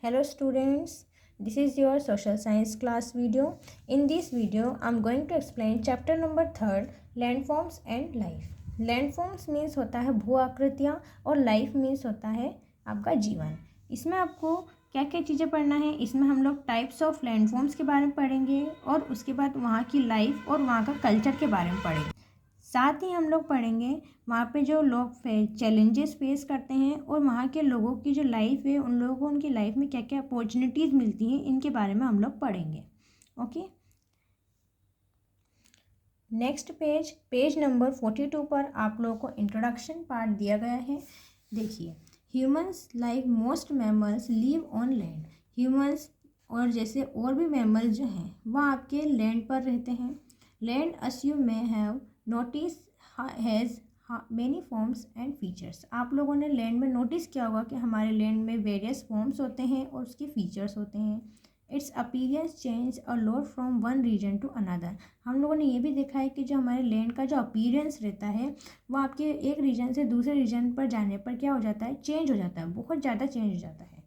Hello students, this is your social science class video. In this video, I am going to explain chapter number 3 landforms and life. Landforms means होता है भू आकृतियाँ और life means होता है आपका जीवन. इसमें आपको क्या क्या चीज़ें पढ़ना है, इसमें हम लोग टाइप्स ऑफ लैंडफॉर्म्स के बारे में पढ़ेंगे और उसके बाद वहाँ की लाइफ और वहाँ का कल्चर के बारे में पढ़ेंगे. साथ ही हम लोग पढ़ेंगे वहाँ पे जो लोग चैलेंजेस फेस करते हैं और वहाँ के लोगों की जो लाइफ है उन लोगों को उनकी लाइफ में क्या क्या अपॉर्चुनिटीज़ मिलती हैं इनके बारे में हम लोग पढ़ेंगे. ओके, नेक्स्ट पेज नंबर 42 पर आप लोगों को इंट्रोडक्शन पार्ट दिया गया है. देखिए, humans like most mammals live on land. Humans और जैसे और भी मैमल्स जो हैं वह आपके लैंड पर रहते हैं. Land us you may have notice has many forms and features. आप लोगों ने लैंड में नोटिस किया होगा कि हमारे लैंड में वेरियस फॉर्म्स होते हैं और उसके फीचर्स होते हैं. Its appearance change a lot from one region to another. हम लोगों ने ये भी देखा है कि जो हमारे लैंड का जो अपीयरेंस रहता है वो आपके एक रीजन से दूसरे रीजन पर जाने पर क्या हो जाता है, चेंज हो जाता है, बहुत ज़्यादा चेंज हो जाता है.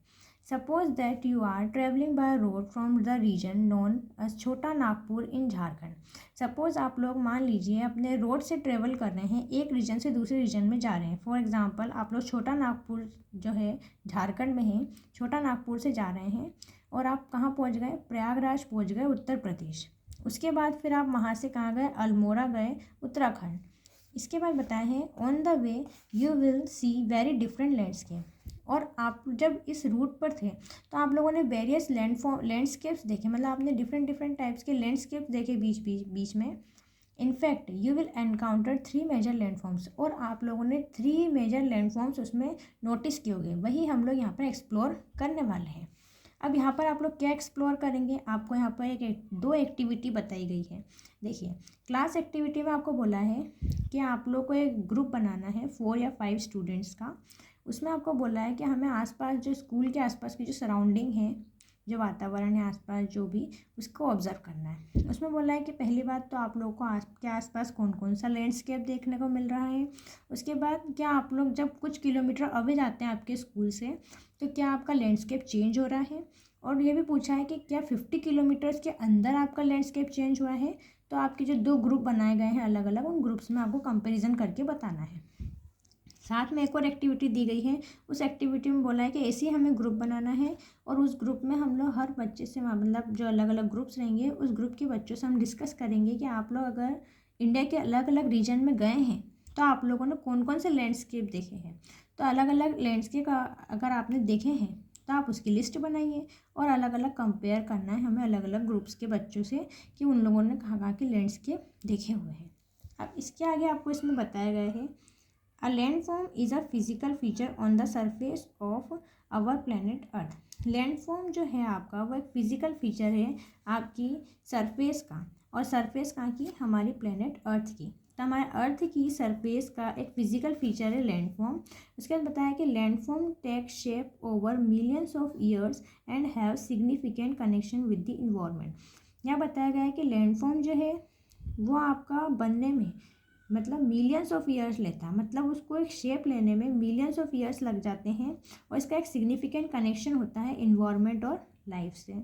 Suppose that you are traveling by road from the region known as छोटा नागपुर in झारखंड. सपोज़ आप लोग मान लीजिए अपने रोड से ट्रेवल कर रहे हैं, एक रीजन से दूसरे रीजन में जा रहे हैं. फॉर एग्जांपल आप लोग छोटा नागपुर जो है झारखंड में है, छोटा नागपुर से जा रहे हैं और आप कहाँ पहुँच गए, प्रयागराज पहुँच गए, उत्तर प्रदेश. उसके बाद फिर आप वहाँ से कहाँ गए, अल्मोड़ा गए, उत्तराखंड. इसके बाद बताए हैं on the way you will see very different landscape. और आप जब इस रूट पर थे तो आप लोगों ने वेरियस लैंडस्केप्स देखे, मतलब आपने डिफरेंट टाइप्स के लैंडस्केप्स देखे बीच में. In fact you will encounter 3 major landforms. और आप लोगों ने 3 मेजर लैंडफॉर्म्स उसमें नोटिस किए होंगे, वही हम लोग यहाँ पर एक्सप्लोर करने वाले हैं. अब यहाँ पर आप लोग क्या एक्सप्लोर करेंगे, आपको यहाँ पर दो एक्टिविटी बताई गई है. देखिए, क्लास एक्टिविटी में आपको बोला है कि आप लोग को एक ग्रुप बनाना है 4 या 5 स्टूडेंट्स का. उसमें आपको बोला है कि हमें आसपास जो स्कूल के आसपास की जो सराउंडिंग है, जो वातावरण है आसपास जो भी, उसको ऑब्जर्व करना है. उसमें बोला है कि पहली बात तो आप लोगों को आपके आसपास कौन कौन सा लैंडस्केप देखने को मिल रहा है. उसके बाद क्या आप लोग जब कुछ किलोमीटर अवे जाते हैं आपके स्कूल से तो क्या आपका लैंडस्केप चेंज हो रहा है. और ये भी पूछा है कि क्या 50 किलोमीटर्स के अंदर आपका लैंडस्केप चेंज हुआ है. तो आपके जो 2 ग्रुप बनाए गए हैं अलग अलग, उन ग्रुप्स में आपको कंपेरिजन करके बताना है. साथ में एक और एक्टिविटी दी गई है. उस एक्टिविटी में बोला है कि ऐसे ही हमें ग्रुप बनाना है और उस ग्रुप में हम लोग हर बच्चे से, मतलब जो अलग अलग ग्रुप्स रहेंगे उस ग्रुप के बच्चों से हम डिस्कस करेंगे कि आप लोग अगर इंडिया के अलग अलग रीजन में गए हैं तो आप लोगों ने कौन कौन से लैंडस्केप देखे हैं. तो अलग अलग लैंडस्केप अगर आपने देखे हैं तो आप उसकी लिस्ट बनाइए और अलग अलग कंपेयर करना है हमें अलग अलग ग्रुप्स के बच्चों से कि उन लोगों ने कहाँ कहाँ के लैंडस्केप देखे हुए हैं. अब इसके आगे आपको इसमें बताया गया है A landform is a physical feature on the surface of our planet Earth. Landform जो है आपका वो एक फिजिकल फीचर है आपकी सरफेस का. और सरफेस कहाँ की, हमारी प्लेनेट अर्थ की. तो हमारे अर्थ की सरफेस का एक फिजिकल फीचर है लैंडफॉर्म. उसके बाद बताया कि landform take shape over millions of years and have significant connection with the environment. यहाँ बताया गया है कि लैंडफॉर्म जो है वो आपका बनने में मतलब मिलियंस ऑफ ईयर्स लेता है, मतलब उसको एक शेप लेने में मिलियंस ऑफ ईयर्स लग जाते हैं. और इसका एक सिग्निफिकेंट कनेक्शन होता है इन्वायरमेंट और लाइफ से.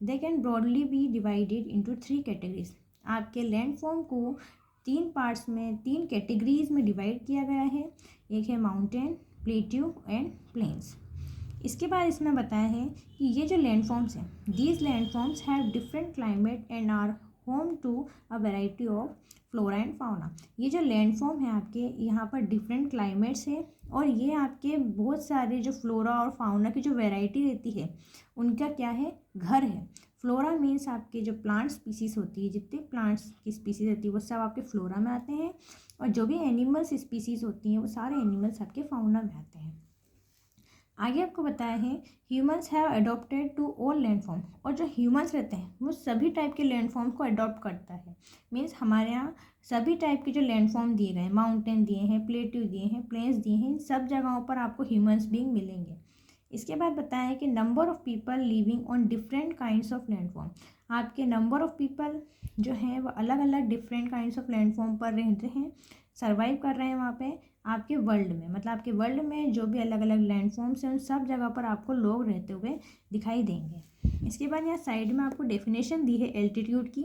They can broadly be divided into 3 categories. आपके लैंडफॉर्म को 3 पार्ट्स में, 3 कैटेगरीज में डिवाइड किया गया है. एक है माउंटेन, प्लेट्यू एंड प्लेन्स. इसके बाद इसमें बताया है कि ये जो लैंडफॉर्म्स हैं, these landforms have different climate and are home to a variety of flora and fauna. ये जो लैंडफॉर्म है आपके यहाँ पर डिफरेंट क्लाइमेट्स है और ये आपके बहुत सारे जो फ्लोरा और फाउना की जो वैरायटी रहती है उनका क्या है, घर है. फ्लोरा मीन्स आपके जो प्लांट स्पीसीज होती है, जितने प्लांट्स की स्पीसीज होती है वो सब आपके फ्लोरा में आते हैं. और जो भी एनिमल्स स्पीसीज होती हैं वो सारे एनिमल्स आपके फाउना में आते हैं. आगे आपको बताया है humans have adopted to all landform. और जो ह्यूमंस रहते हैं वो सभी टाइप के लैंडफॉर्म को अडॉप्ट करता है. मीन्स हमारे यहाँ सभी टाइप के जो लैंडफॉर्म दिए गए हैं, माउंटेन दिए हैं, प्लेट्यू दिए हैं, प्लेन्स दिए हैं, इन सब जगहों पर आपको ह्यूमंस बीइंग मिलेंगे. इसके बाद बताया है कि number of people living on different kinds of landform. आपके नंबर ऑफ़ पीपल जो हैं वो अलग अलग डिफरेंट काइंड्स ऑफ लैंडफॉर्म पर रहते हैं, सर्वाइव कर रहे हैं वहाँ पे. आपके वर्ल्ड में, मतलब आपके वर्ल्ड में जो भी अलग अलग लैंडफॉर्म्स हैं उन सब जगह पर आपको लोग रहते हुए दिखाई देंगे। इसके बाद यहाँ साइड में आपको डेफिनेशन दी है एल्टीट्यूड की।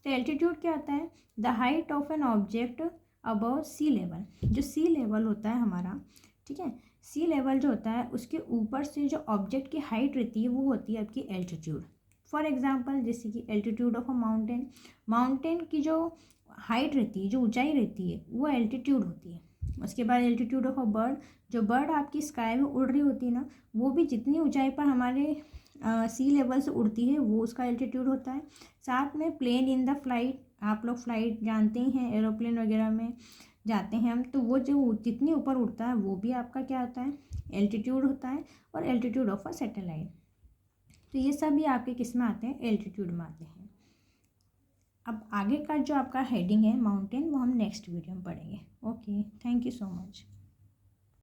तो एल्टीट्यूड क्या होता है? The height of an object above sea level. जो सी लेवल होता है हमारा, ठीक है, सी लेवल जो होता है उसके ऊपर से जो ऑब्जेक्ट की हाइट रहती है वो होती है आपकी एल्टीट्यूड। फॉर एग्जांपल जैसे कि altitude of a mountain, mountain की जो हाइट रहती है, जो ऊंचाई रहती है, वो एल्टीट्यूड होती है। उसके बाद एल्टीट्यूड ऑफ अ बर्ड, जो बर्ड आपकी स्काई में उड़ रही होती है ना, वो भी जितनी ऊंचाई पर हमारे सी लेवल से उड़ती है वो उसका एल्टीट्यूड होता है। साथ में प्लेन इन द फ्लाइट, आप लोग फ्लाइट जानते ही हैं, एरोप्लेन वगैरह में जाते हैं हम, तो वो जो जितनी ऊपर उड़ता है वो भी आपका क्या होता है? एल्टीट्यूड होता है। और एल्टीट्यूड ऑफ अ सैटेलाइट, तो ये सब भी आपके किस में आते हैं? एल्टीट्यूड में आते हैं। अब आगे का जो आपका हेडिंग है माउंटेन, वो हम नेक्स्ट वीडियो में पढ़ेंगे। Okay, thank you so much.